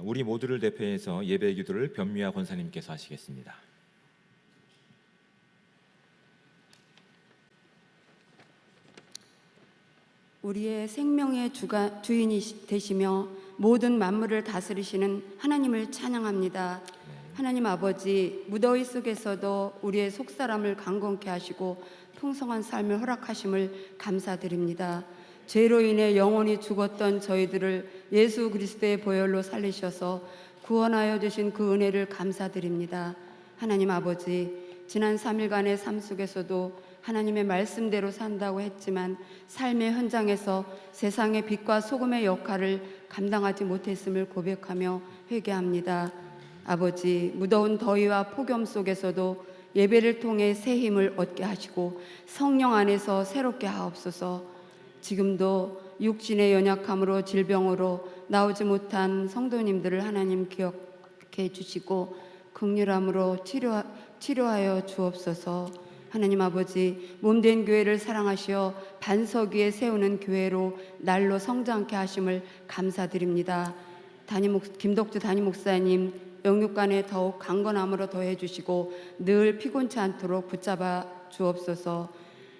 우리 모두를 대표해서 예배 기도를 변미아 권사님께서 하시겠습니다. 우리의 생명의 주인이 되시며 모든 만물을 다스리시는 하나님을 찬양합니다. 하나님 아버지, 무더위 속에서도 우리의 속사람을 강건케 하시고 풍성한 삶을 허락하심을 감사드립니다. 죄로 인해 영원히 죽었던 저희들을 예수 그리스도의 보혈로 살리셔서 구원하여 주신 그 은혜를 감사드립니다. 하나님 아버지, 지난 3일간의 삶 속에서도 하나님의 말씀대로 산다고 했지만 삶의 현장에서 세상의 빛과 소금의 역할을 감당하지 못했음을 고백하며 회개합니다. 아버지, 무더운 더위와 폭염 속에서도 예배를 통해 새 힘을 얻게 하시고 성령 안에서 새롭게 하옵소서. 지금도 육신의 연약함으로 질병으로 나오지 못한 성도님들을 하나님 기억해 주시고 긍휼함으로 치료하여 주옵소서. 하나님 아버지, 몸된 교회를 사랑하시어 반석 위에 세우는 교회로 날로 성장케 하심을 감사드립니다. 김덕주 담임 목사님 영육간에 더욱 강건함으로 더해 주시고 늘 피곤치 않도록 붙잡아 주옵소서.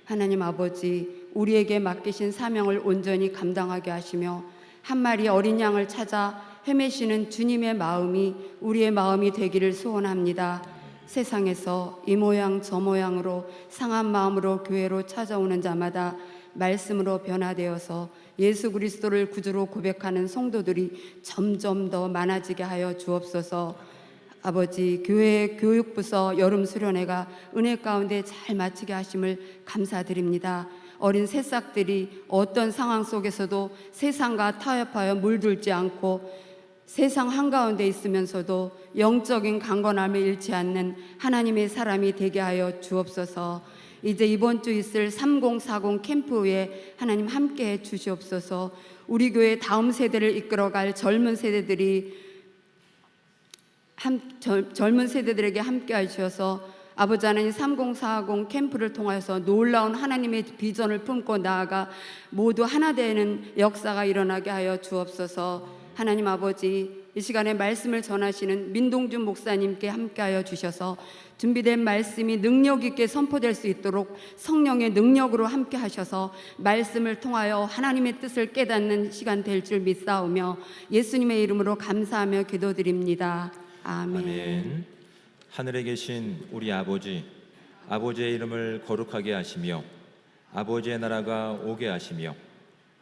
하나님 아버지, 우리에게 맡기신 사명을 온전히 감당하게 하시며 한 마리 어린 양을 찾아 헤매시는 주님의 마음이 우리의 마음이 되기를 소원합니다. 세상에서 이 모양 저 모양으로 상한 마음으로 교회로 찾아오는 자마다 말씀으로 변화되어서 예수 그리스도를 구주로 고백하는 성도들이 점점 더 많아지게 하여 주옵소서. 아버지, 교회 교육부서 여름 수련회가 은혜 가운데 잘 마치게 하심을 감사드립니다. 어린 새싹들이 어떤 상황 속에서도 세상과 타협하여 물들지 않고 세상 한가운데 있으면서도 영적인 강건함을 잃지 않는 하나님의 사람이 되게 하여 주옵소서. 이제 이번 주 있을 3040 캠프에 하나님 함께 해 주시옵소서. 우리 교회 다음 세대를 이끌어갈 젊은 세대들이 젊은 세대들에게 함께 하셔서 아버지 하나님 3040 캠프를 통해서 놀라운 하나님의 비전을 품고 나아가 모두 하나 되는 역사가 일어나게 하여 주옵소서. 하나님 아버지, 이 시간에 말씀을 전하시는 민동준 목사님께 함께하여 주셔서 준비된 말씀이 능력 있게 선포될 수 있도록 성령의 능력으로 함께 하셔서 말씀을 통하여 하나님의 뜻을 깨닫는 시간 될 줄 믿사오며 예수님의 이름으로 감사하며 기도드립니다. 아멘. 아멘. 하늘에 계신 우리 아버지, 아버지의 이름을 거룩하게 하시며 아버지의 나라가 오게 하시며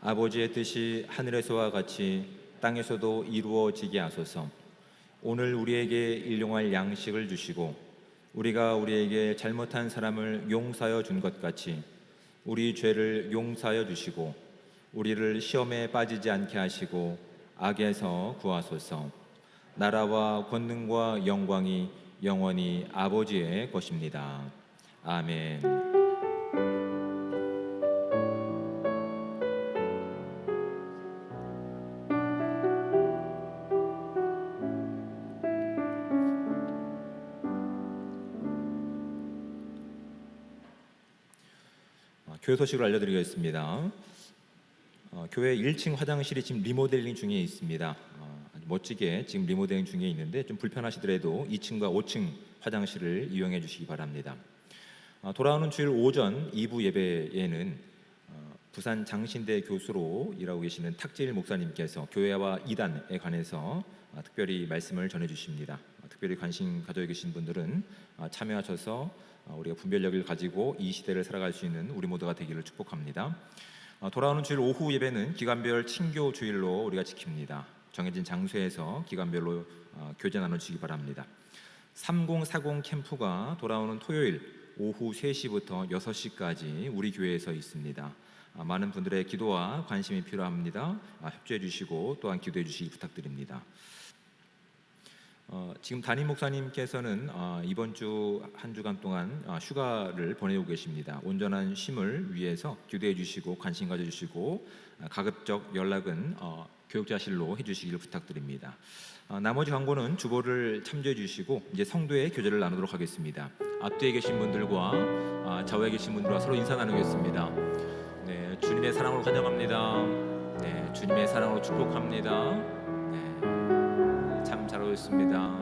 아버지의 뜻이 하늘에서와 같이 땅에서도 이루어지게 하소서. 오늘 우리에게 일용할 양식을 주시고 우리가 우리에게 잘못한 사람을 용서하여 준 것 같이 우리 죄를 용서하여 주시고 우리를 시험에 빠지지 않게 하시고 악에서 구하소서. 나라와 권능과 영광이 영원히 아버지의 것입니다. 아멘. 교회 소식을 알려드리겠습니다. 교회 1층 화장실이 지금 리모델링 중에 있습니다. 아주 멋지게 지금 리모델링 중에 있는데 좀 불편하시더라도 2층과 5층 화장실을 이용해 주시기 바랍니다. 돌아오는 주일 오전 2부 예배에는 부산 장신대 교수로 일하고 계시는 탁재일 목사님께서 교회와 이단에 관해서 특별히 말씀을 전해 주십니다. 특별히 관심 가지고 계신 분들은 참여하셔서 우리가 분별력을 가지고 이 시대를 살아갈 수 있는 우리 모두가 되기를 축복합니다. 돌아오는 주일 오후 예배는 기간별 친교 주일로 우리가 지킵니다. 정해진 장소에서 기간별로 교제 나눠주시기 바랍니다. 3040 캠프가 돌아오는 토요일 오후 3시부터 6시까지 우리 교회에서 있습니다. 많은 분들의 기도와 관심이 필요합니다. 협조해 주시고 또한 기도해 주시기 부탁드립니다. 지금 담임 목사님께서는 이번 주 한 주간 동안 휴가를 보내고 계십니다. 온전한 쉼을 위해서 기도해 주시고 관심 가져주시고 가급적 연락은 교육자실로 해주시기를 부탁드립니다. 나머지 광고는 주보를 참조해 주시고 이제 성도의 교제를 나누도록 하겠습니다. 앞뒤에 계신 분들과 좌우에 계신 분들과 서로 인사 나누겠습니다. 네, 주님의 사랑으로 환영합니다. 네, 주님의 사랑으로 축복합니다. 네. 기도하겠습니다.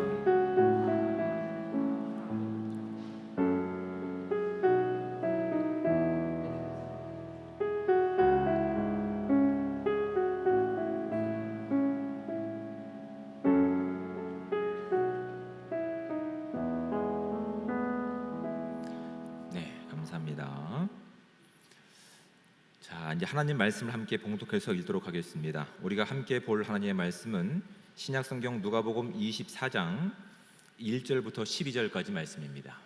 네, 감사합니다. 자, 이제 하나님 말씀을 함께 봉독해서 읽도록 하겠습니다. 우리가 함께 볼 하나님의 말씀은 신약 성경 누가복음 24장 1절부터 12절까지 말씀입니다.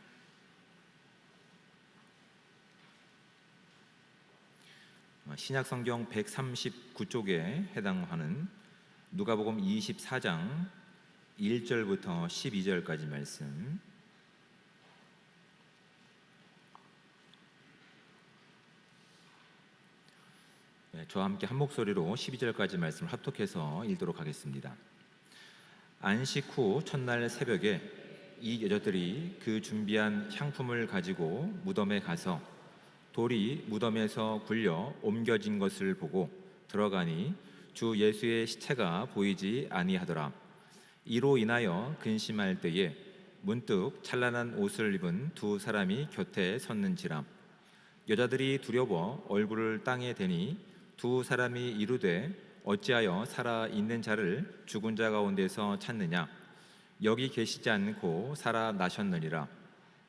신약 성경 139쪽에 해당하는 누가복음 24장 1절부터 12절까지 말씀. 네, 저와 함께 한 목소리로 12절까지 말씀을 합독해서 읽도록 하겠습니다. 안식 후 첫날 새벽에 이 여자들이 그 준비한 향품을 가지고 무덤에 가서 돌이 무덤에서 굴려 옮겨진 것을 보고 들어가니 주 예수의 시체가 보이지 아니하더라. 이로 인하여 근심할 때에 문득 찬란한 옷을 입은 두 사람이 곁에 섰는지라. 여자들이 두려워 얼굴을 땅에 대니 두 사람이 이르되 어찌하여 살아 있는 자를 죽은 자 가운데서 찾느냐? 여기 계시지 않고 살아나셨느니라.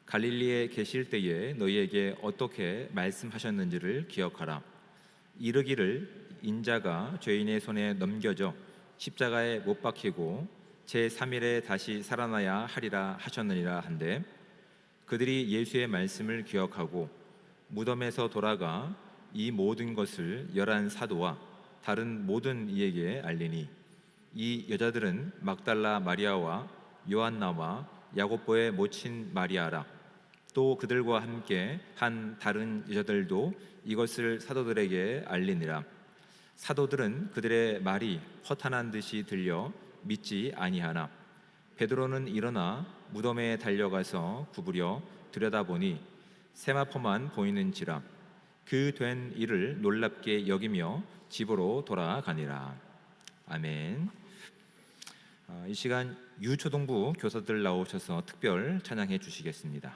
갈릴리에 계실 때에 너희에게 어떻게 말씀하셨는지를 기억하라. 이르기를 인자가 죄인의 손에 넘겨져 십자가에 못 박히고 제3일에 다시 살아나야 하리라 하셨느니라 한데, 그들이 예수의 말씀을 기억하고 무덤에서 돌아가 이 모든 것을 11 사도와 다른 모든 이에게 알리니, 이 여자들은 막달라 마리아와 요한나와 야고보의 모친 마리아라. 또 그들과 함께 한 다른 여자들도 이것을 사도들에게 알리니라. 사도들은 그들의 말이 허탄한 듯이 들려 믿지 아니하나 베드로는 일어나 무덤에 달려가서 구부려 들여다보니 세마포만 보이는지라. 그 된 일을 놀랍게 여기며 집으로 돌아가니라. 아멘. 이 시간 유초동부 교사들 나오셔서 특별 찬양해 주시겠습니다.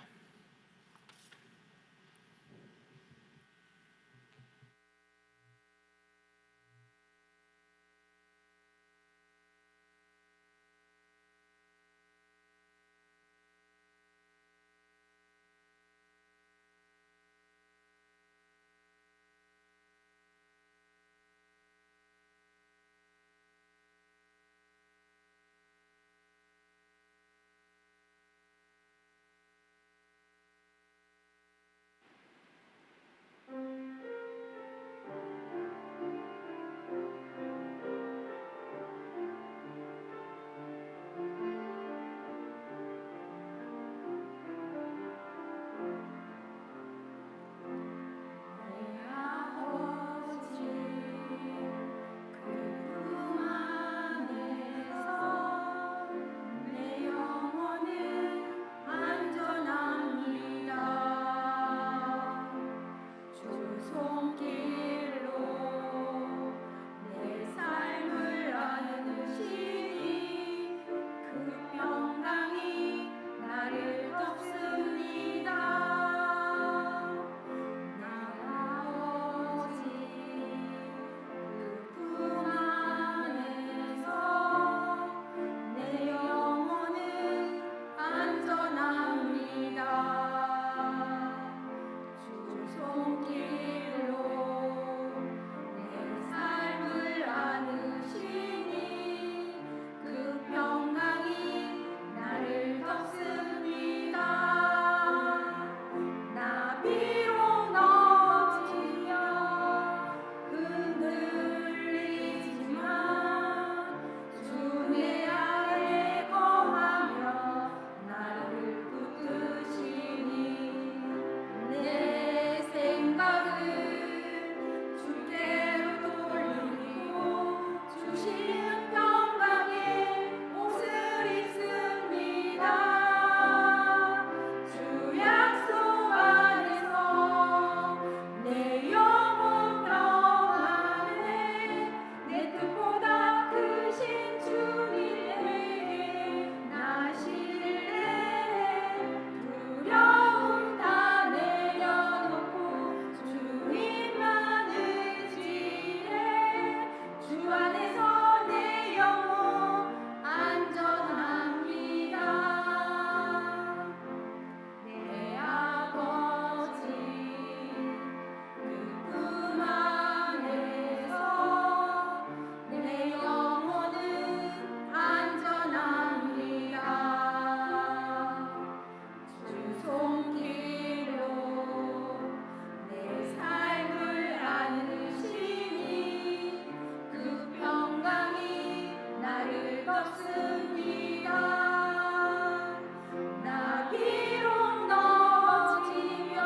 나 비록 넘어지면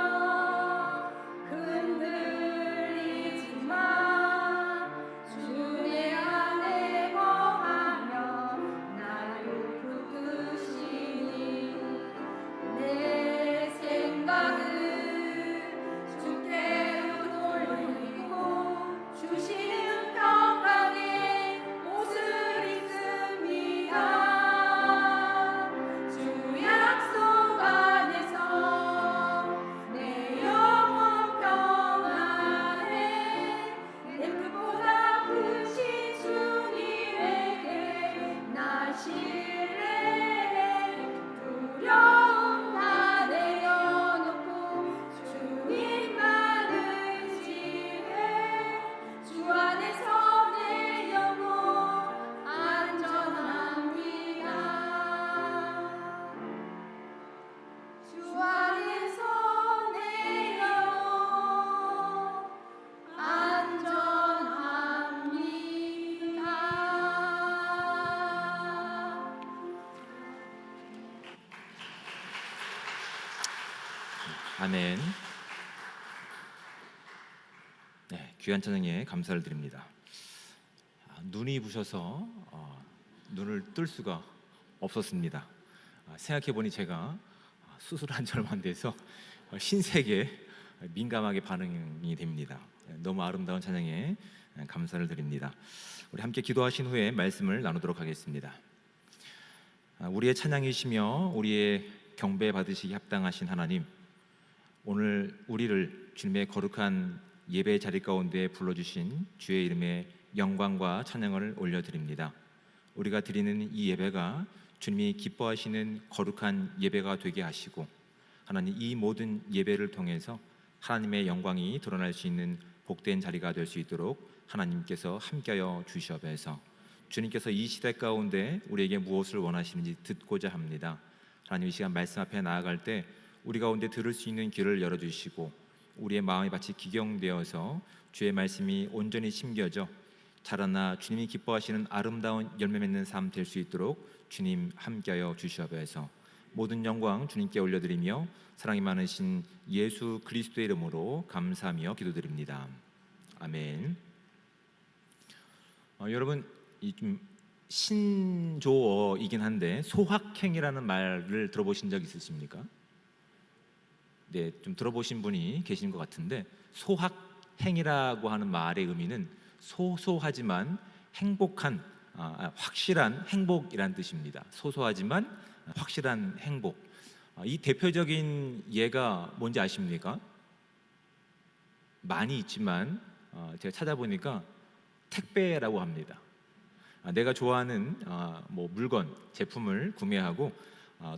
흔들리지만 주의 안에 거하면 나를 붙드시니 내 생각을 주께로 돌리고 주시는 평강의 옷을 입습니다. 주 약속 안에서 내 영혼 평안해 내 뜻보다 크신 주님에게 나 신뢰해 두려움 다 내려놓고 주님만 의지해 주 안에서 내 영혼 안전합니다. 주 안에서 내 영혼 안전합니다. 아멘. 네, 귀한 찬양에 감사를 드립니다. 눈이 부셔서 눈을 뜰 수가 없었습니다. 생각해 보니 제가 수술한 지 얼마 안 돼서 신세계에 민감하게 반응이 됩니다. 너무 아름다운 찬양에 감사를 드립니다. 우리 함께 기도하신 후에 말씀을 나누도록 하겠습니다. 우리의 찬양이시며 우리의 경배 받으시기 합당하신 하나님, 오늘 우리를 주님의 거룩한 예배 자리 가운데 불러주신 주의 이름에 영광과 찬양을 올려드립니다. 우리가 드리는 이 예배가 주님이 기뻐하시는 거룩한 예배가 되게 하시고, 하나님 이 모든 예배를 통해서 하나님의 영광이 드러날 수 있는 복된 자리가 될 수 있도록 하나님께서 함께하여 주시옵소서. 주님께서 이 시대 가운데 우리에게 무엇을 원하시는지 듣고자 합니다. 하나님, 이 시간 말씀 앞에 나아갈 때 우리 가운데 들을 수 있는 귀를 열어주시고, 우리의 마음이 마치 기경되어서 주의 말씀이 온전히 심겨져 자라나 주님이 기뻐하시는 아름다운 열매 맺는 삶 될 수 있도록 주님 함께하여 주시옵소서. 모든 영광 주님께 올려드리며 사랑이 많으신 예수 그리스도의 이름으로 감사하며 기도드립니다. 아멘. 여러분, 이 좀 신조어이긴 한데 소확행이라는 말을 들어보신 적 있으십니까? 네, 좀 들어보신 분이 계신 것 같은데, 소확행이라고 하는 말의 의미는 소소하지만 행복한, 확실한 행복이란 뜻입니다. 소소하지만 확실한 행복. 이 대표적인 예가 뭔지 아십니까? 많이 있지만 제가 찾아보니까 택배라고 합니다. 내가 좋아하는 물건, 제품을 구매하고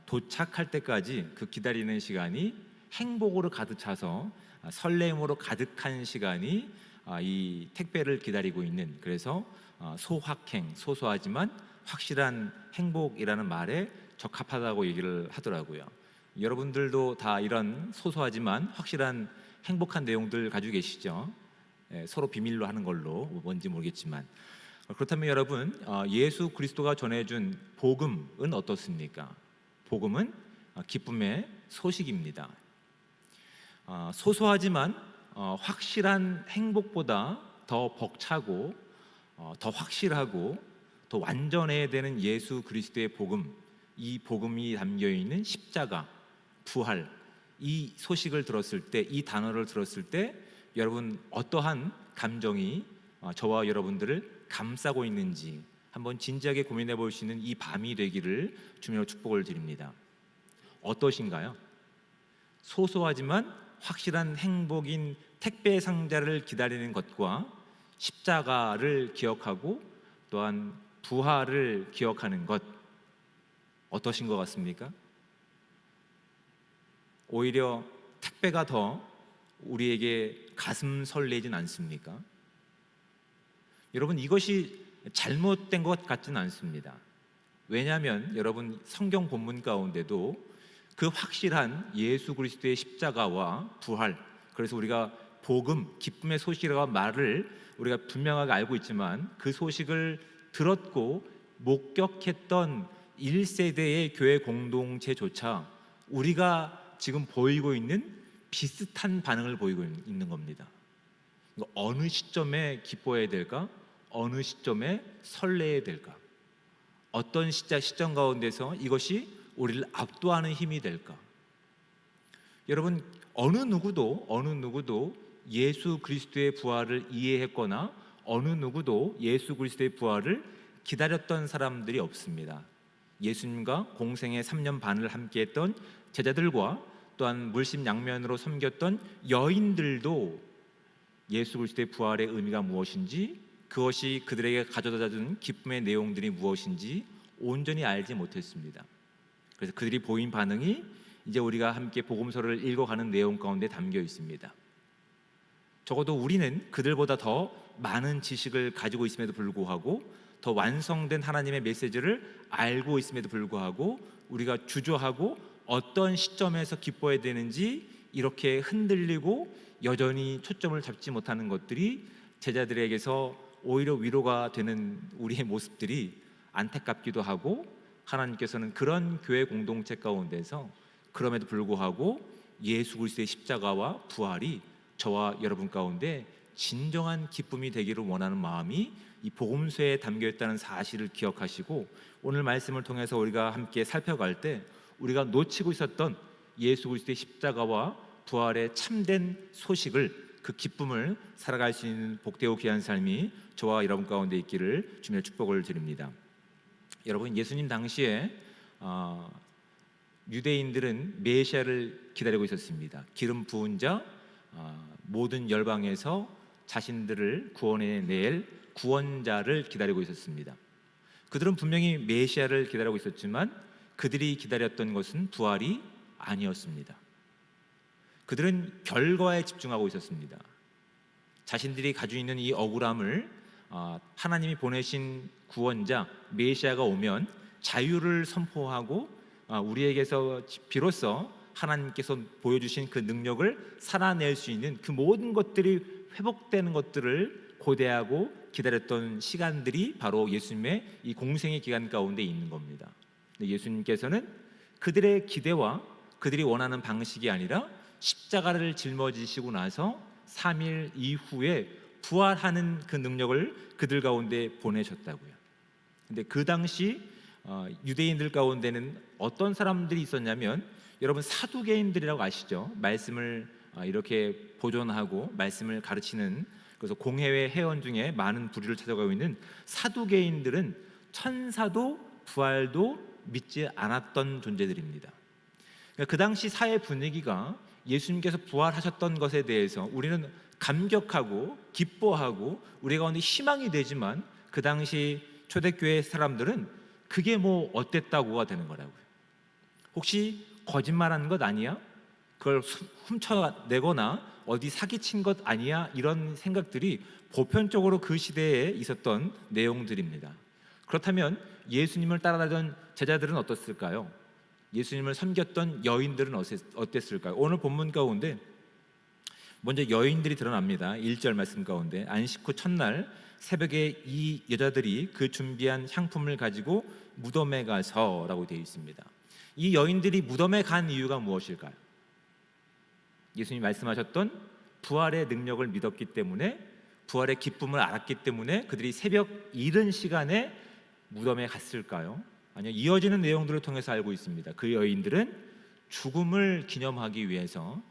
도착할 때까지 그 기다리는 시간이 행복으로 가득 차서 설렘으로 가득한 시간이 이 택배를 기다리고 있는, 그래서 소확행, 소소하지만 확실한 행복이라는 말에 적합하다고 얘기를 하더라고요. 여러분들도 다 이런 소소하지만 확실한 행복한 내용들 가지고 계시죠? 서로 비밀로 하는 걸로, 뭔지 모르겠지만. 그렇다면 여러분, 예수 그리스도가 전해준 복음은 어떻습니까? 복음은 기쁨의 소식입니다. 소소하지만 확실한 행복보다 더 벅차고 더 확실하고 더 완전해야 되는 예수 그리스도의 복음, 이 복음이 담겨있는 십자가, 부활, 이 소식을 들었을 때, 이 단어를 들었을 때 여러분 어떠한 감정이 저와 여러분들을 감싸고 있는지 한번 진지하게 고민해 볼 수 있는 이 밤이 되기를 주님으로 축복을 드립니다. 어떠신가요? 소소하지만 확실한 행복인 택배 상자를 기다리는 것과 십자가를 기억하고 또한 부활을 기억하는 것, 어떠신 것 같습니까? 오히려 택배가 더 우리에게 가슴 설레진 않습니까? 여러분, 이것이 잘못된 것 같지는 않습니다. 왜냐하면 여러분, 성경 본문 가운데도 그 확실한 예수 그리스도의 십자가와 부활, 그래서 우리가 복음, 기쁨의 소식이라고 말을 우리가 분명하게 알고 있지만 그 소식을 들었고 목격했던 1세대의 교회 공동체조차 우리가 지금 보이고 있는 비슷한 반응을 보이고 있는 겁니다. 어느 시점에 기뻐해야 될까? 어느 시점에 설레야 될까? 어떤 시점 가운데서 이것이 우리를 압도하는 힘이 될까? 여러분, 어느 누구도 예수 그리스도의 부활을 이해했거나 어느 누구도 예수 그리스도의 부활을 기다렸던 사람들이 없습니다. 예수님과 공생의 3년 반을 함께했던 제자들과 또한 물심양면으로 섬겼던 여인들도 예수 그리스도의 부활의 의미가 무엇인지, 그것이 그들에게 가져다 준 기쁨의 내용들이 무엇인지 온전히 알지 못했습니다. 그래서 그들이 보인 반응이 이제 우리가 함께 복음서를 읽어가는 내용 가운데 담겨 있습니다. 적어도 우리는 그들보다 더 많은 지식을 가지고 있음에도 불구하고, 더 완성된 하나님의 메시지를 알고 있음에도 불구하고 우리가 주저하고 어떤 시점에서 기뻐해야 되는지 이렇게 흔들리고 여전히 초점을 잡지 못하는 것들이 제자들에게서 오히려 위로가 되는 우리의 모습들이 안타깝기도 하고, 하나님께서는 그런 교회 공동체 가운데서 그럼에도 불구하고 예수 그리스도의 십자가와 부활이 저와 여러분 가운데 진정한 기쁨이 되기를 원하는 마음이 이 복음서에 담겨 있다는 사실을 기억하시고, 오늘 말씀을 통해서 우리가 함께 살펴갈 때 우리가 놓치고 있었던 예수 그리스도의 십자가와 부활의 참된 소식을, 그 기쁨을 살아갈 수 있는 복되고 귀한 삶이 저와 여러분 가운데 있기를 주님의 축복을 드립니다. 여러분, 예수님 당시에 유대인들은 메시아를 기다리고 있었습니다. 기름 부은 자, 모든 열방에서 자신들을 구원해 낼 구원자를 기다리고 있었습니다. 그들은 분명히 메시아를 기다리고 있었지만 그들이 기다렸던 것은 부활이 아니었습니다. 그들은 결과에 집중하고 있었습니다. 자신들이 가지고 있는 이 억울함을 하나님이 보내신 구원자 메시아가 오면 자유를 선포하고 우리에게서 비로소 하나님께서 보여주신 그 능력을 살아낼 수 있는 그 모든 것들이 회복되는 것들을 고대하고 기다렸던 시간들이 바로 예수님의 이 공생의 기간 가운데 있는 겁니다. 예수님께서는 그들의 기대와 그들이 원하는 방식이 아니라 십자가를 짊어지시고 나서 3일 이후에 부활하는 그 능력을 그들 가운데 보내셨다고요. 근데 그 당시 유대인들 가운데는 어떤 사람들이 있었냐면, 여러분 사두개인들이라고 아시죠? 말씀을 이렇게 보존하고 말씀을 가르치는, 그래서 공회회 회원 중에 많은 부류를 찾아가고 있는 사두개인들은 천사도 부활도 믿지 않았던 존재들입니다. 그러니까 그 당시 사회 분위기가 예수님께서 부활하셨던 것에 대해서 우리는 감격하고 기뻐하고 우리 가운데 희망이 되지만, 그 당시 초대교회 사람들은 그게 뭐 어땠다고가 되는 거라고요. 혹시 거짓말한 것 아니야? 그걸 훔쳐내거나 어디 사기친 것 아니야? 이런 생각들이 보편적으로 그 시대에 있었던 내용들입니다. 그렇다면 예수님을 따라다니던 제자들은 어떻을까요? 예수님을 섬겼던 여인들은 어땠을까요? 오늘 본문 가운데 먼저 여인들이 드러납니다. 1절 말씀 가운데 안식 후 첫날 새벽에 이 여자들이 그 준비한 향품을 가지고 무덤에 가서라고 되어 있습니다. 이 여인들이 무덤에 간 이유가 무엇일까요? 예수님이 말씀하셨던 부활의 능력을 믿었기 때문에, 부활의 기쁨을 알았기 때문에 그들이 새벽 이른 시간에 무덤에 갔을까요? 아니요, 이어지는 내용들을 통해서 알고 있습니다. 그 여인들은 죽음을 기념하기 위해서,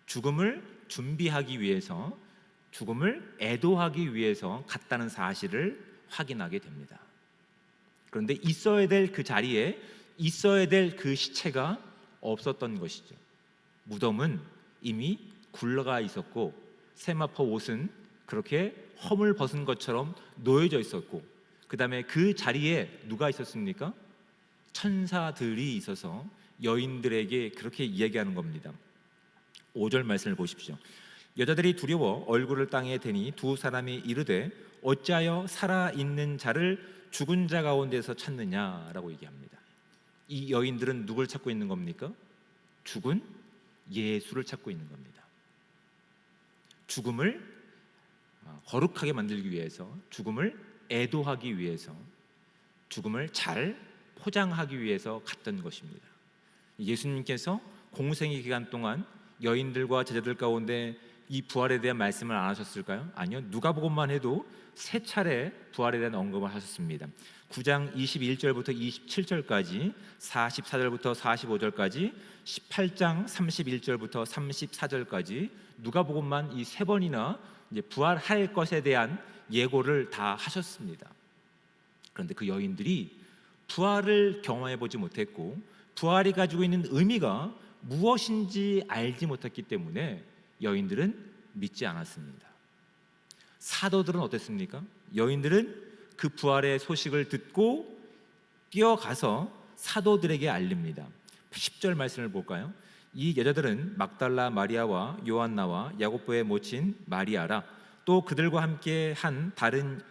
죽음을 준비하기 위해서, 죽음을 애도하기 위해서 갔다는 사실을 확인하게 됩니다. 그런데 있어야 될 그 자리에 있어야 될 그 시체가 없었던 것이죠. 무덤은 이미 굴러가 있었고 세마포 옷은 그렇게 허물 벗은 것처럼 놓여져 있었고, 그 다음에 그 자리에 누가 있었습니까? 천사들이 있어서 여인들에게 그렇게 이야기하는 겁니다. 5절 말씀을 보십시오. 여자들이 두려워 얼굴을 땅에 대니 두 사람이 이르되 어찌하여 살아있는 자를 죽은 자 가운데서 찾느냐라고 얘기합니다. 이 여인들은 누굴 찾고 있는 겁니까? 죽은 예수를 찾고 있는 겁니다. 죽음을 거룩하게 만들기 위해서, 죽음을 애도하기 위해서, 죽음을 잘 포장하기 위해서 갔던 것입니다. 예수님께서 공생의 기간 동안 여인들과 제자들 가운데 이 부활에 대한 말씀을 안 하셨을까요? 아니요. 누가복음만 해도 3차례 부활에 대한 언급을 하셨습니다. 9장 21절부터 27절까지, 44절부터 45절까지, 18장 31절부터 34절까지 누가복음만 이 3번이나 이제 부활할 것에 대한 예고를 다 하셨습니다. 그런데 그 여인들이 부활을 경험해 보지 못했고 부활이 가지고 있는 의미가 무엇인지 알지 못했기 때문에 여인들은 믿지 않았습니다. 사도들은 어땠습니까? 여인들은 그 부활의 소식을 듣고 뛰어가서 사도들에게 알립니다. 10절 말씀을 볼까요? 이 여자들은 막달라 마리아와 요한나와 야고보의 모친 마리아라, 또 그들과 함께 한 다른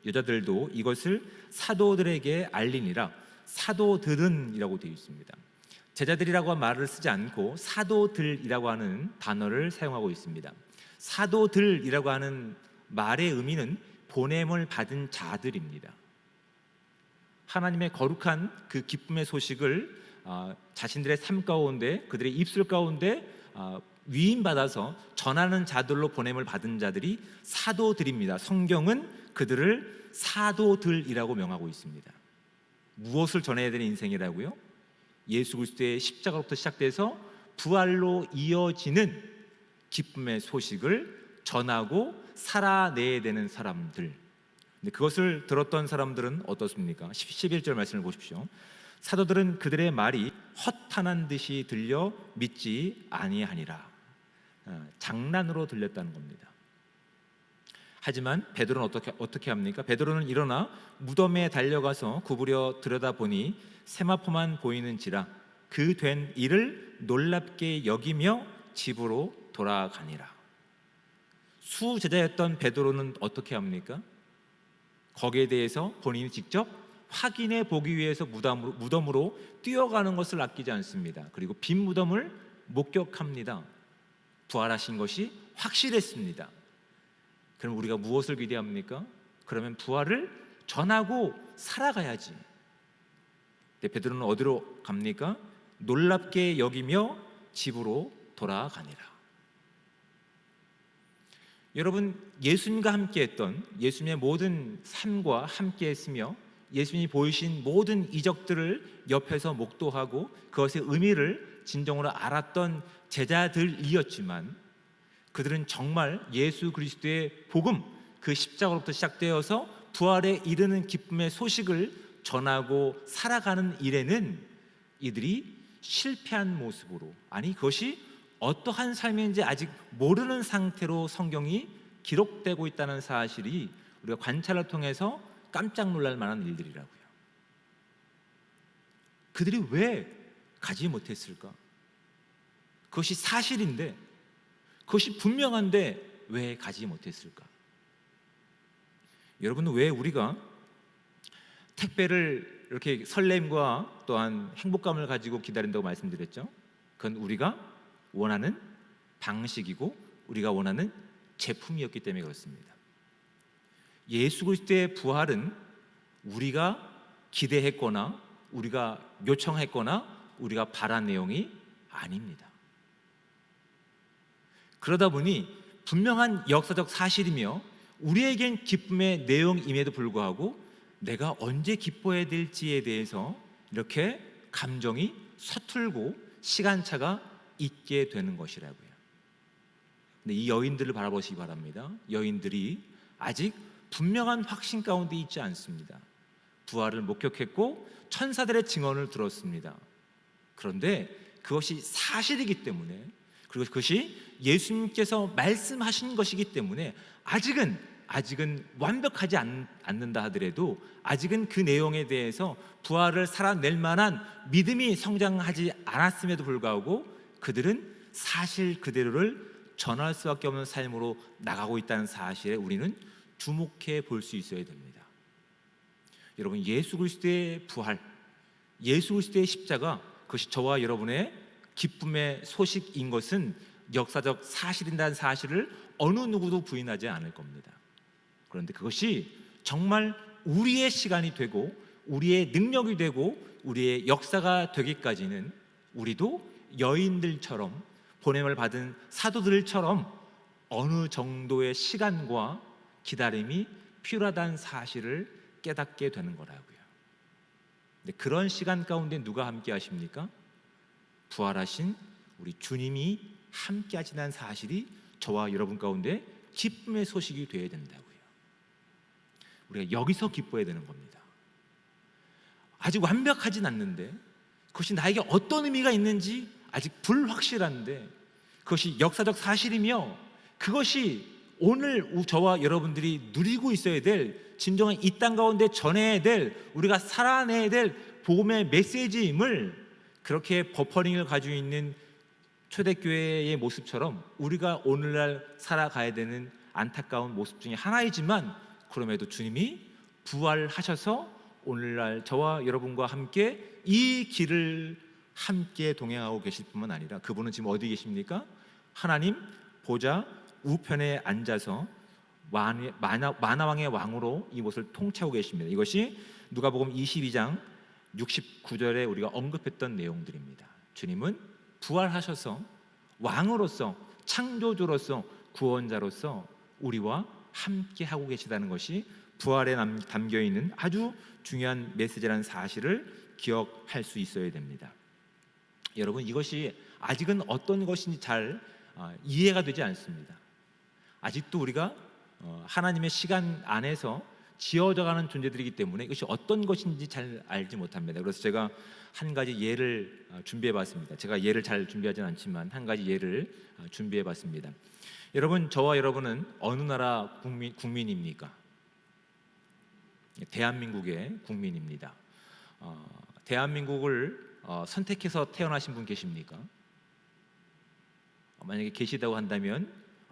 여자들도 이것을 사도들에게 알리니라. 사도들은이라고 되어 있습니다. 제자들이라고 말을 쓰지 않고 사도들이라고 하는 단어를 사용하고 있습니다. 사도들이라고 하는 말의 의미는 보냄을 받은 자들입니다. 하나님의 거룩한 그 기쁨의 소식을 자신들의 삶 가운데, 그들의 입술 가운데 위임받아서 전하는 자들로 보냄을 받은 자들이 사도들입니다. 성경은 그들을 사도들이라고 명하고 있습니다. 무엇을 전해야 되는 인생이라고요? 예수 그리스도의 십자가로부터 시작돼서 부활로 이어지는 기쁨의 소식을 전하고 살아내야 되는 사람들. 근데 그것을 들었던 사람들은 어떻습니까? 11절 말씀을 보십시오. 사도들은 그들의 말이 허탄한 듯이 들려 믿지 아니하니라. 장난으로 들렸다는 겁니다. 하지만 베드로는 어떻게 합니까? 베드로는 일어나 무덤에 달려가서 구부려 들여다보니 세마포만 보이는지라 그 된 일을 놀랍게 여기며 집으로 돌아가니라. 수제자였던 베드로는 어떻게 합니까? 거기에 대해서 본인이 직접 확인해 보기 위해서 무덤으로 뛰어가는 것을 아끼지 않습니다. 그리고 빈 무덤을 목격합니다. 부활하신 것이 확실했습니다. 그럼 우리가 무엇을 기대합니까? 그러면 부활을 전하고 살아가야지. 근데 베드로는 어디로 갑니까? 놀랍게 여기며 집으로 돌아가니라. 여러분, 예수님과 함께했던 예수님의 모든 삶과 함께했으며 예수님이 보이신 모든 이적들을 옆에서 목도하고 그것의 의미를 진정으로 알았던 제자들이었지만 그들은 정말 예수 그리스도의 복음, 그 십자가로부터 시작되어서 부활에 이르는 기쁨의 소식을 전하고 살아가는 일에는 이들이 실패한 모습으로, 아니 그것이 어떠한 삶인지 아직 모르는 상태로 성경이 기록되고 있다는 사실이 우리가 관찰을 통해서 깜짝 놀랄 만한 일들이라고요. 그들이 왜 가지 못했을까? 그것이 사실인데, 그것이 분명한데 왜 가지 못했을까? 여러분은 왜 우리가 택배를 이렇게 설렘과 또한 행복감을 가지고 기다린다고 말씀드렸죠? 그건 우리가 원하는 방식이고 우리가 원하는 제품이었기 때문에 그렇습니다. 예수 그리스도의 부활은 우리가 기대했거나 우리가 요청했거나 우리가 바란 내용이 아닙니다. 그러다 보니 분명한 역사적 사실이며 우리에겐 기쁨의 내용임에도 불구하고 내가 언제 기뻐해야 될지에 대해서 이렇게 감정이 서툴고 시간차가 있게 되는 것이라고요. 근데 이 여인들을 바라보시기 바랍니다. 여인들이 아직 분명한 확신 가운데 있지 않습니다. 부활을 목격했고 천사들의 증언을 들었습니다. 그런데 그것이 사실이기 때문에, 그리고 그것이 예수님께서 말씀하신 것이기 때문에 아직은 완벽하지 않는다 하더라도 아직은 그 내용에 대해서 부활을 살아낼 만한 믿음이 성장하지 않았음에도 불구하고 그들은 사실 그대로를 전할 수밖에 없는 삶으로 나가고 있다는 사실에 우리는 주목해 볼 수 있어야 됩니다. 여러분, 예수 그리스도의 부활, 예수 그리스도의 십자가, 그것이 저와 여러분의 기쁨의 소식인 것은 역사적 사실이라는 사실을 어느 누구도 부인하지 않을 겁니다. 그런데 그것이 정말 우리의 시간이 되고 우리의 능력이 되고 우리의 역사가 되기까지는 우리도 여인들처럼 보냄을 받은 사도들처럼 어느 정도의 시간과 기다림이 필요하다는 사실을 깨닫게 되는 거라고요. 근데 그런 시간 가운데 누가 함께 하십니까? 부활하신 우리 주님이 함께 하시는 사실이 저와 여러분 가운데 기쁨의 소식이 되어야 된다고요. 우리가 여기서 기뻐해야 되는 겁니다. 아직 완벽하진 않는데 그것이 나에게 어떤 의미가 있는지 아직 불확실한데 그것이 역사적 사실이며 그것이 오늘 저와 여러분들이 누리고 있어야 될 진정한 이 땅 가운데 전해야 될 우리가 살아내야 될 복음의 메시지임을 그렇게 버퍼링을 가지고 있는 초대교회의 모습처럼 우리가 오늘날 살아가야 되는 안타까운 모습 중에 하나이지만 그럼에도 주님이 부활하셔서 오늘날 저와 여러분과 함께 이 길을 함께 동행하고 계실 뿐만 아니라 그분은 지금 어디 계십니까? 하나님 보좌 우편에 앉아서 만화왕의 왕으로 이곳을 통치하고 계십니다. 이것이 누가복음 22장 69절에 우리가 언급했던 내용들입니다. 주님은 부활하셔서 왕으로서 창조주로서 구원자로서 우리와 함께 하고 계시다는 것이 부활에 담겨 있는 아주 중요한 메시지라는 사실을 기억할 수 있어야 됩니다. 여러분 이것이 아직은 어떤 것인지 잘 이해가 되지 않습니다. 아직도 우리가 하나님의 시간 안에서 지어져가는 존재들이기 때문에 이것이 어떤 것인지 잘 알지 못합니다. 그래서 제가 한 가지 예를 준비해봤습니다. 제가 예를 잘 준비하지는 않지만 한 가지 예를 준비해봤습니다. 여러분 저와 여러분은 어느 나라 국민입니까? 대한민국의 국민입니다. 대한민국을 선택해서 태어나신 분 계십니까? 만약에 계시다고 한다면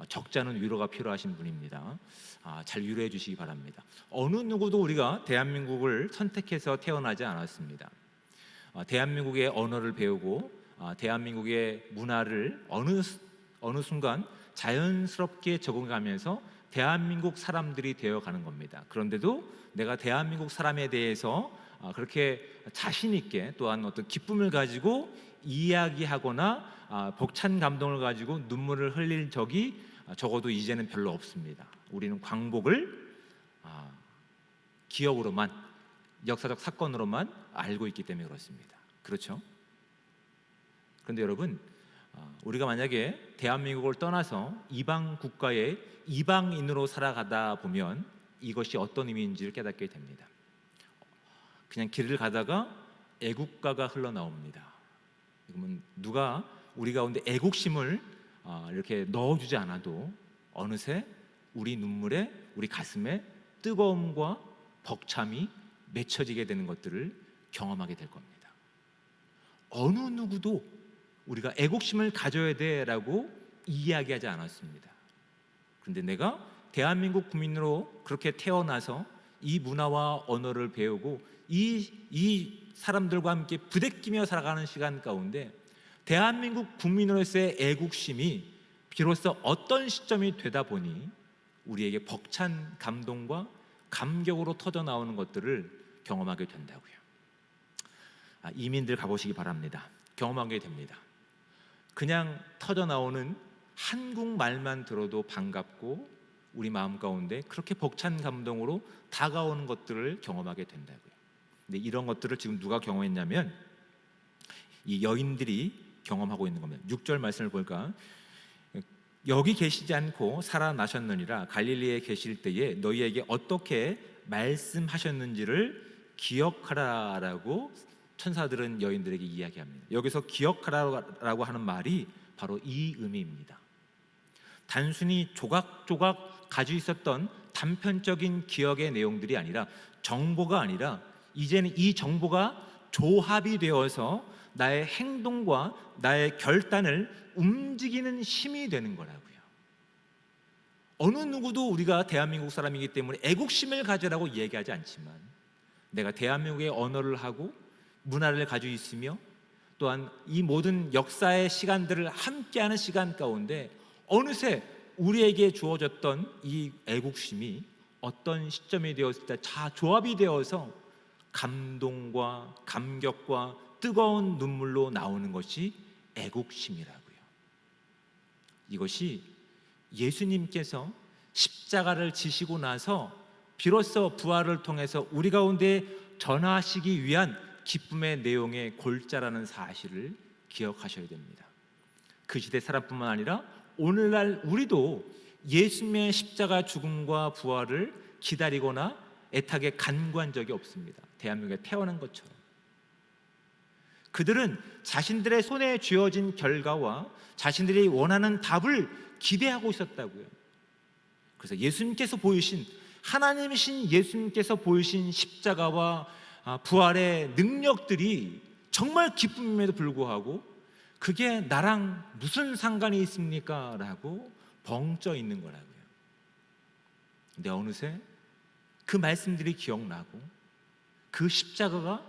적잖은 위로가 필요하신 분입니다. 잘 위로해 주시기 바랍니다. 어느 누구도 우리가 대한민국을 선택해서 태어나지 않았습니다. 대한민국의 언어를 배우고 대한민국의 문화를 어느 순간 자연스럽게 적응하면서 대한민국 사람들이 되어가는 겁니다. 그런데도 내가 대한민국 사람에 대해서 그렇게 자신 있게 또한 어떤 기쁨을 가지고 이야기하거나 벅찬 감동을 가지고 눈물을 흘릴 적이 적어도 이제는 별로 없습니다. 우리는 광복을 기억으로만 역사적 사건으로만 알고 있기 때문에 그렇습니다. 그렇죠? 그런데 여러분 우리가 만약에 대한민국을 떠나서 이방 국가의 이방인으로 살아가다 보면 이것이 어떤 의미인지를 깨닫게 됩니다. 그냥 길을 가다가 애국가가 흘러나옵니다. 그러면 누가 우리 가운데 애국심을 이렇게 넣어주지 않아도 어느새 우리 눈물에 우리 가슴에 뜨거움과 벅참이 맺혀지게 되는 것들을 경험하게 될 겁니다. 어느 누구도 우리가 애국심을 가져야 돼라고 이야기하지 않았습니다. 그런데 내가 대한민국 국민으로 그렇게 태어나서 이 문화와 언어를 배우고 이 사람들과 함께 부대끼며 살아가는 시간 가운데 대한민국 국민으로서의 애국심이 비로소 어떤 시점이 되다 보니 우리에게 벅찬 감동과 감격으로 터져 나오는 것들을 경험하게 된다고요. 이민들 가보시기 바랍니다. 경험하게 됩니다. 그냥 터져 나오는 한국말만 들어도 반갑고 우리 마음 가운데 그렇게 벅찬 감동으로 다가오는 것들을 경험하게 된다고요. 근데 이런 것들을 지금 누가 경험했냐면 이 여인들이 경험하고 있는 겁니다. 6절 말씀을 볼까? 여기 계시지 않고 살아나셨느니라 갈릴리에 계실 때에 너희에게 어떻게 말씀하셨는지를 기억하라라고 천사들은 여인들에게 이야기합니다. 여기서 기억하라라고 하는 말이 바로 이 의미입니다. 단순히 조각조각 가지고 있었던 단편적인 기억의 내용들이 아니라 정보가 아니라 이제는 이 정보가 조합이 되어서 나의 행동과 나의 결단을 움직이는 힘이 되는 거라고요. 어느 누구도 우리가 대한민국 사람이기 때문에 애국심을 가져라고 얘기하지 않지만 내가 대한민국의 언어를 하고 문화를 가지고 있으며 또한 이 모든 역사의 시간들을 함께하는 시간 가운데 어느새 우리에게 주어졌던 이 애국심이 어떤 시점이 되었을 때 다 조합이 되어서 감동과 감격과 뜨거운 눈물로 나오는 것이 애국심이라고요. 이것이 예수님께서 십자가를 지시고 나서 비로소 부활을 통해서 우리 가운데 전하시기 위한 기쁨의 내용의 골자라는 사실을 기억하셔야 됩니다. 그 시대 사람뿐만 아니라 오늘날 우리도 예수님의 십자가 죽음과 부활을 기다리거나 애타게 간구한 적이 없습니다. 대한민국에 태어난 것처럼. 그들은 자신들의 손에 쥐어진 결과와 자신들이 원하는 답을 기대하고 있었다고요. 그래서 예수님께서 보이신, 하나님이신 예수님께서 보이신 십자가와 부활의 능력들이 정말 기쁨임에도 불구하고 그게 나랑 무슨 상관이 있습니까? 라고 벙쪄 있는 거라고요. 근데 어느새 그 말씀들이 기억나고 그 십자가가,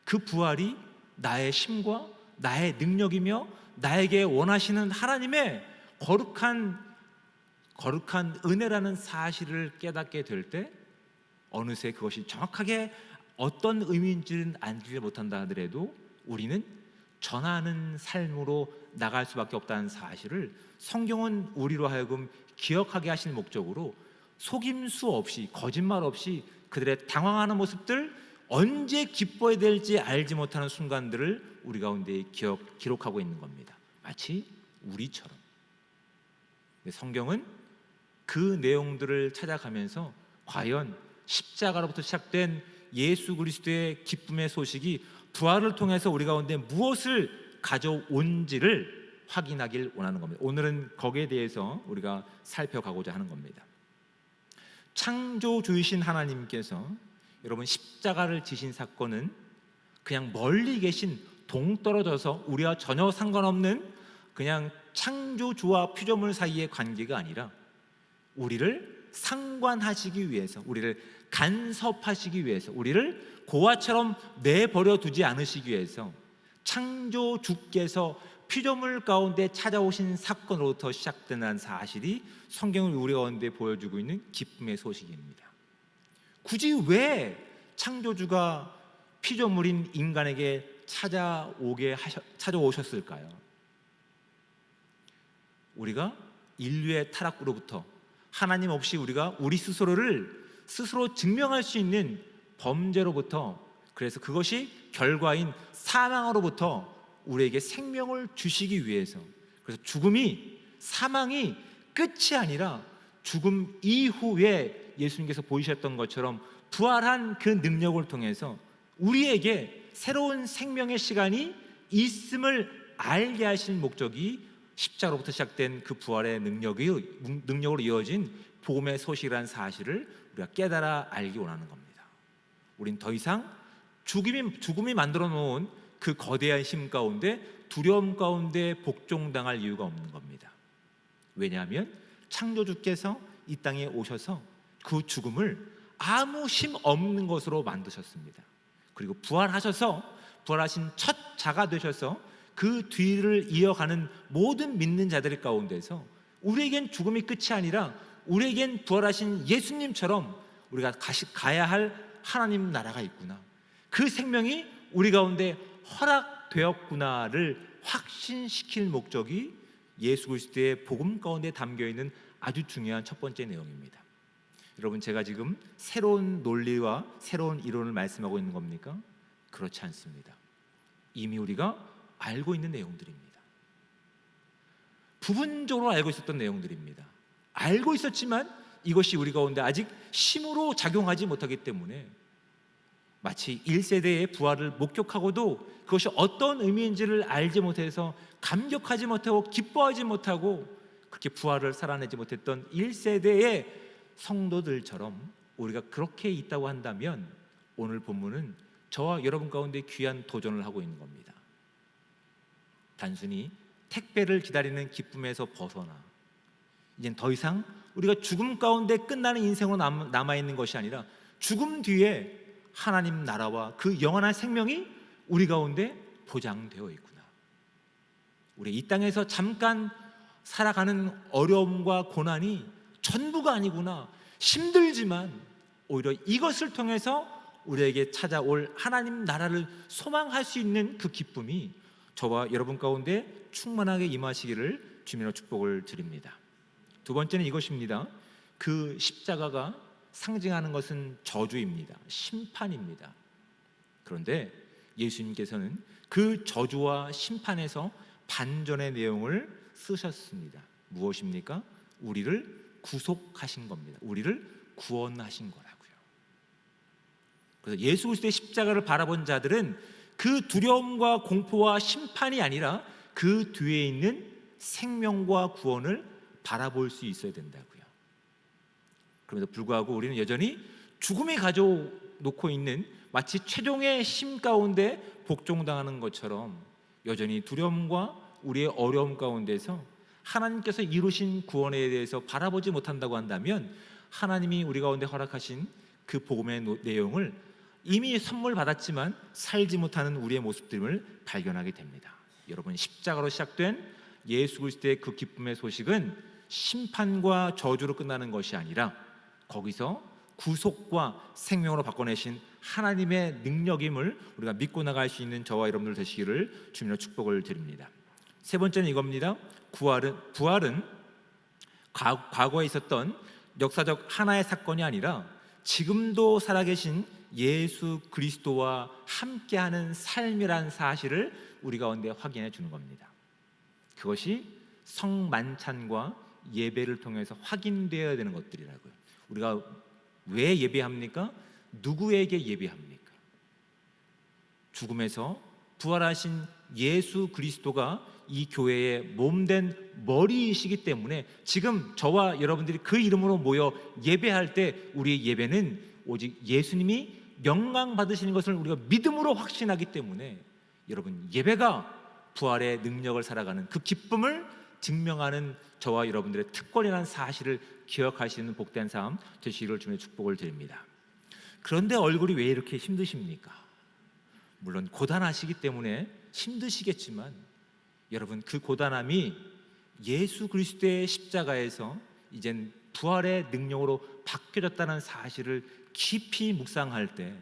그 부활이 나의 힘과 나의 능력이며 나에게 원하시는 하나님의 거룩한 은혜라는 사실을 깨닫게 될 때 어느새 그것이 정확하게 어떤 의미인지는 알지 못한다 하더라도 우리는 전하는 삶으로 나갈 수밖에 없다는 사실을 성경은 우리로 하여금 기억하게 하시는 목적으로 속임수 없이, 거짓말 없이 그들의 당황하는 모습들, 언제 기뻐해야 될지 알지 못하는 순간들을 우리 가운데 기록하고 있는 겁니다. 마치 우리처럼. 성경은 그 내용들을 찾아가면서 과연 십자가로부터 시작된 예수 그리스도의 기쁨의 소식이 부활을 통해서 우리 가운데 무엇을 가져온지를 확인하길 원하는 겁니다. 오늘은 거기에 대해서 우리가 살펴가고자 하는 겁니다. 창조주이신 하나님께서 여러분 십자가를 지신 사건은 그냥 멀리 계신 동떨어져서 우리와 전혀 상관없는 그냥 창조주와 피조물 사이의 관계가 아니라 우리를 상관하시기 위해서, 우리를 간섭하시기 위해서, 우리를 고아처럼 내버려 두지 않으시기 위해서 창조주께서 피조물 가운데 찾아오신 사건으로부터 시작되는 사실이 성경을 우리 가운데 보여주고 있는 기쁨의 소식입니다. 굳이 왜 창조주가 피조물인 인간에게 찾아오셨을까요? 우리가 인류의 타락으로부터 하나님 없이 우리가 우리 스스로를 스스로 증명할 수 있는 범죄로부터, 그래서 그것이 결과인 사망으로부터 우리에게 생명을 주시기 위해서, 그래서 사망이 끝이 아니라 죽음 이후에 예수님께서 보이셨던 것처럼 부활한 그 능력을 통해서 우리에게 새로운 생명의 시간이 있음을 알게 하신 목적이 십자로부터 시작된 그 부활의 능력으로 이어진 복음의 소식이라는 사실을 우리가 깨달아 알기 원하는 겁니다. 우린 더 이상 죽음이 만들어 놓은 그 거대한 힘 가운데, 두려움 가운데 복종당할 이유가 없는 겁니다. 왜냐하면 창조주께서 이 땅에 오셔서 그 죽음을 아무 힘 없는 것으로 만드셨습니다. 그리고 부활하신 첫 자가 되셔서 그 뒤를 이어가는 모든 믿는 자들 가운데서 우리에겐 죽음이 끝이 아니라 우리에겐 부활하신 예수님처럼 우리가 가야 할 하나님 나라가 있구나, 그 생명이 우리 가운데 허락되었구나를 확신시킬 목적이 예수 그리스도의 복음 가운데 담겨있는 아주 중요한 첫 번째 내용입니다. 여러분, 제가 지금 새로운 논리와 새로운 이론을 말씀하고 있는 겁니까? 그렇지 않습니다. 이미 우리가 알고 있는 내용들입니다. 부분적으로 알고 있었던 내용들입니다. 알고 있었지만 이것이 우리 가운데 아직 힘으로 작용하지 못하기 때문에 마치 1세대의 부활을 목격하고도 그것이 어떤 의미인지를 알지 못해서 감격하지 못하고 기뻐하지 못하고 그렇게 부활을 살아내지 못했던 1세대의 성도들처럼 우리가 그렇게 있다고 한다면 오늘 본문은 저와 여러분 가운데 귀한 도전을 하고 있는 겁니다. 단순히 택배를 기다리는 기쁨에서 벗어나 이젠 더 이상 우리가 죽음 가운데 끝나는 인생으로 남아있는 것이 아니라 죽음 뒤에 하나님 나라와 그 영원한 생명이 우리 가운데 보장되어 있구나. 우리 이 땅에서 잠깐 살아가는 어려움과 고난이 전부가 아니구나. 힘들지만 오히려 이것을 통해서 우리에게 찾아올 하나님 나라를 소망할 수 있는 그 기쁨이 저와 여러분 가운데 충만하게 임하시기를 주님으로 축복을 드립니다. 두 번째는 이것입니다. 그 십자가가 상징하는 것은 저주입니다. 심판입니다. 그런데 예수님께서는 그 저주와 심판에서 반전의 내용을 쓰셨습니다. 무엇입니까? 우리를 구속하신 겁니다. 우리를 구원하신 거라고요. 그래서 예수 그리스도의 십자가를 바라본 자들은 그 두려움과 공포와 심판이 아니라 그 뒤에 있는 생명과 구원을 바라볼 수 있어야 된다고요. 그럼에도 불구하고 우리는 여전히 죽음이 가져놓고 있는 마치 최종의 심 가운데 복종당하는 것처럼 여전히 두려움과 우리의 어려움 가운데서 하나님께서 이루신 구원에 대해서 바라보지 못한다고 한다면 하나님이 우리 가운데 허락하신 그 복음의 내용을 이미 선물 받았지만 살지 못하는 우리의 모습들을 발견하게 됩니다. 여러분, 십자가로 시작된 예수 그리스도의 그 기쁨의 소식은 심판과 저주로 끝나는 것이 아니라 거기서 구속과 생명으로 바꿔내신 하나님의 능력임을 우리가 믿고 나갈 수 있는 저와 여러분들 되시기를 주님으로 축복을 드립니다. 세 번째는 이겁니다. 부활은 과거에 있었던 역사적 하나의 사건이 아니라 지금도 살아계신 예수 그리스도와 함께하는 삶이란 사실을 우리 가운데 확인해 주는 겁니다. 그것이 성만찬과 예배를 통해서 확인되어야 되는 것들이라고요. 우리가 왜 예배합니까? 누구에게 예배합니까? 죽음에서 부활하신 예수 그리스도가 이 교회의 몸된 머리이시기 때문에 지금 저와 여러분들이 그 이름으로 모여 예배할 때 우리의 예배는 오직 예수님이 영광 받으시는 것을 우리가 믿음으로 확신하기 때문에 여러분, 예배가 부활의 능력을 살아가는 그 기쁨을 증명하는 저와 여러분들의 특권이라는 사실을 기억하시는 복된 삶 되시기를 주님의 축복을 드립니다. 그런데 얼굴이 왜 이렇게 힘드십니까? 물론 고단하시기 때문에 힘드시겠지만 여러분, 그 고단함이 예수 그리스도의 십자가에서 이젠 부활의 능력으로 바뀌어졌다는 사실을 깊이 묵상할 때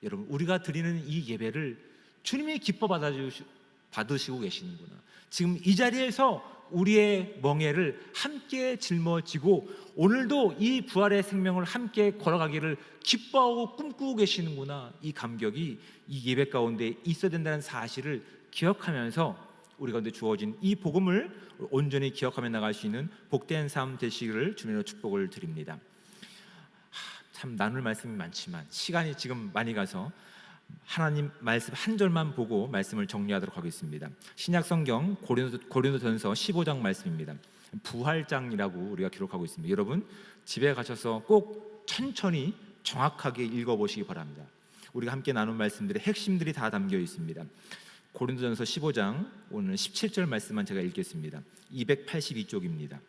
여러분, 우리가 드리는 이 예배를 주님이 기뻐 받으시고 계시는구나. 지금 이 자리에서 우리의 멍에를 함께 짊어지고 오늘도 이 부활의 생명을 함께 걸어가기를 기뻐하고 꿈꾸고 계시는구나. 이 감격이 이 예배 가운데 있어야 된다는 사실을 기억하면서 우리 가운데 주어진 이 복음을 온전히 기억하며 나갈 수 있는 복된 삶 되시기를 주님으로 축복을 드립니다. 참 나눌 말씀이 많지만 시간이 지금 많이 가서 하나님 말씀 한 절만 보고 말씀을 정리하도록 하겠습니다. 신약 성경 고린도전서 15장 말씀입니다. 부활장이라고 우리가 기록하고 있습니다. 여러분, 집에 가셔서 꼭 천천히 정확하게 읽어보시기 바랍니다. 우리가 함께 나눈 말씀들의 핵심들이 다 담겨 있습니다. 고린도전서 15장 오늘 17절 말씀만 제가 읽겠습니다. 282쪽입니다.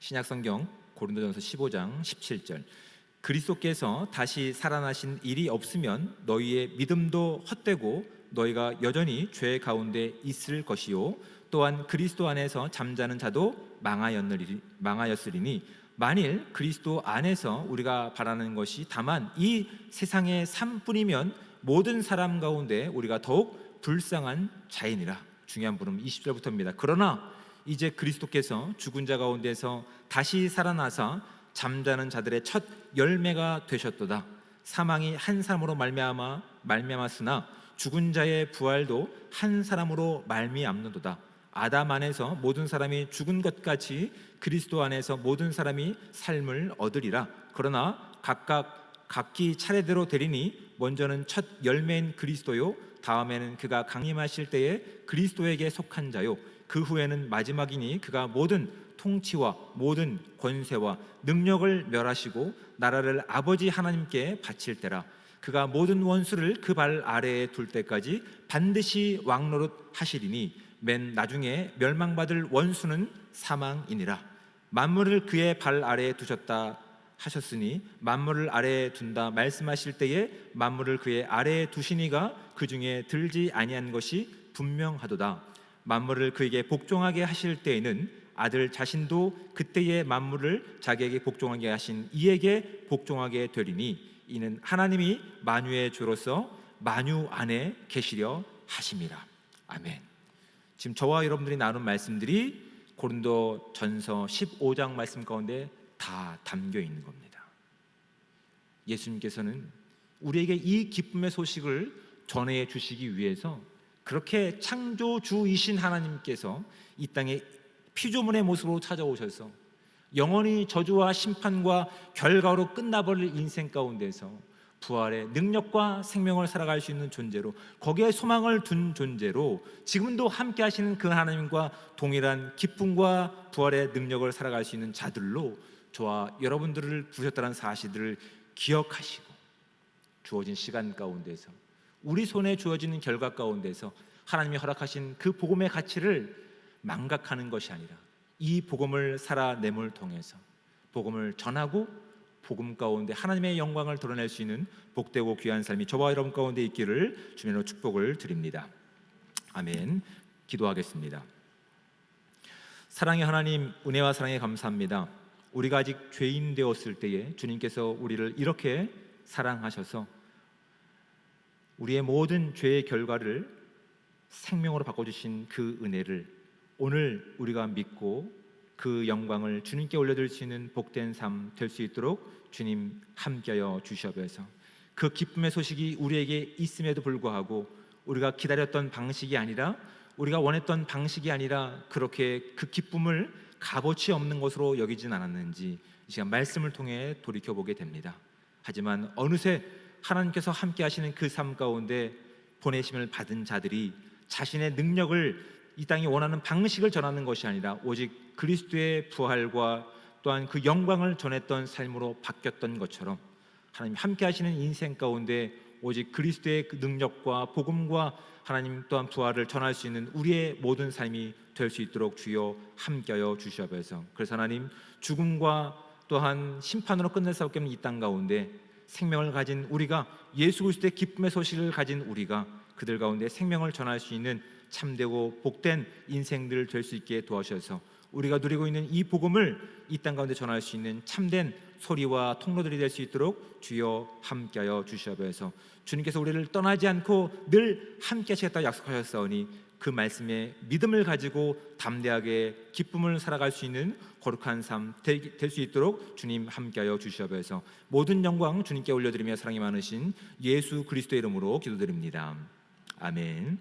신약성경 고린도전서 15장 17절. 그리스도께서 다시 살아나신 일이 없으면 너희의 믿음도 헛되고 너희가 여전히 죄 가운데 있을 것이요 또한 그리스도 안에서 잠자는 자도 망하였으리니 만일 그리스도 안에서 우리가 바라는 것이 다만 이 세상의 삶뿐이면 모든 사람 가운데 우리가 더욱 불쌍한 자이니라. 중요한 부분 20절부터입니다. 그러나 이제 그리스도께서 죽은 자 가운데서 다시 살아나사 잠자는 자들의 첫 열매가 되셨도다. 사망이 한 사람으로 말미암았으나 죽은 자의 부활도 한 사람으로 말미암는도다. 아담 안에서 모든 사람이 죽은 것 같이 그리스도 안에서 모든 사람이 삶을 얻으리라. 그러나 각기 차례대로 되리니 먼저는 첫 열매인 그리스도요 다음에는 그가 강림하실 때에 그리스도에게 속한 자요 그 후에는 마지막이니 그가 모든 통치와 모든 권세와 능력을 멸하시고 나라를 아버지 하나님께 바칠 때라. 그가 모든 원수를 그 발 아래에 둘 때까지 반드시 왕노릇 하시리니 맨 나중에 멸망받을 원수는 사망이니라. 만물을 그의 발 아래에 두셨다 하셨으니 만물을 아래에 둔다 말씀하실 때에 만물을 그의 아래에 두시니가 그 중에 들지 아니한 것이 분명하도다. 만물을 그에게 복종하게 하실 때에는 아들 자신도 그때의 만물을 자기에게 복종하게 하신 이에게 복종하게 되리니 이는 하나님이 만유의 주로서 만유 안에 계시려 하심이라. 아멘. 지금 저와 여러분들이 나눈 말씀들이 고린도 전서 15장 말씀 가운데 다 담겨 있는 겁니다. 예수님께서는 우리에게 이 기쁨의 소식을 전해 주시기 위해서 그렇게 창조주이신 하나님께서 이 땅에 피조물의 모습으로 찾아오셔서 영원히 저주와 심판과 결과로 끝나버릴 인생 가운데서 부활의 능력과 생명을 살아갈 수 있는 존재로, 거기에 소망을 둔 존재로 지금도 함께 하시는 그 하나님과 동일한 기쁨과 부활의 능력을 살아갈 수 있는 자들로 저와 여러분들을 부르셨다는 사실을 기억하시고, 주어진 시간 가운데서 우리 손에 주어지는 결과 가운데서 하나님이 허락하신 그 복음의 가치를 망각하는 것이 아니라 이 복음을 살아냄을 통해서 복음을 전하고 복음 가운데 하나님의 영광을 드러낼 수 있는 복되고 귀한 삶이 저와 여러분 가운데 있기를 주님으로 축복을 드립니다. 아멘. 기도하겠습니다. 사랑의 하나님, 은혜와 사랑에 감사합니다. 우리가 아직 죄인 되었을 때에 주님께서 우리를 이렇게 사랑하셔서 우리의 모든 죄의 결과를 생명으로 바꿔주신 그 은혜를 오늘 우리가 믿고 그 영광을 주님께 올려드릴 수 있는 복된 삶 될 수 있도록 주님 함께하여 주시옵소서. 그 기쁨의 소식이 우리에게 있음에도 불구하고 우리가 기다렸던 방식이 아니라, 우리가 원했던 방식이 아니라 그렇게 그 기쁨을 값어치 없는 것으로 여기진 않았는지 이 시간 말씀을 통해 돌이켜보게 됩니다. 하지만 어느새 하나님께서 함께 하시는 그 삶 가운데 보내심을 받은 자들이 자신의 능력을 이 땅이 원하는 방식을 전하는 것이 아니라 오직 그리스도의 부활과 또한 그 영광을 전했던 삶으로 바뀌었던 것처럼 하나님 함께 하시는 인생 가운데 오직 그리스도의 그 능력과 복음과 하나님 또한 부활을 전할 수 있는 우리의 모든 삶이 될 수 있도록 주여 함께하여 주시옵소서. 그래서 하나님, 죽음과 또한 심판으로 끝낼 수밖에 없는 이 땅 가운데 생명을 가진 우리가, 예수 그리스도의 기쁨의 소식을 가진 우리가 그들 가운데 생명을 전할 수 있는 참되고 복된 인생들 될 수 있게 도와주셔서 우리가 누리고 있는 이 복음을 이 땅 가운데 전할 수 있는 참된 소리와 통로들이 될 수 있도록 주여 함께하여 주시옵소서. 주님께서 우리를 떠나지 않고 늘 함께 하시겠다고 약속하셨사오니 그 말씀에 믿음을 가지고 담대하게 기쁨을 살아갈 수 있는 거룩한 삶 될 수 있도록 주님 함께하여 주시옵소서. 모든 영광 주님께 올려드리며 사랑이 많으신 예수 그리스도의 이름으로 기도드립니다. 아멘.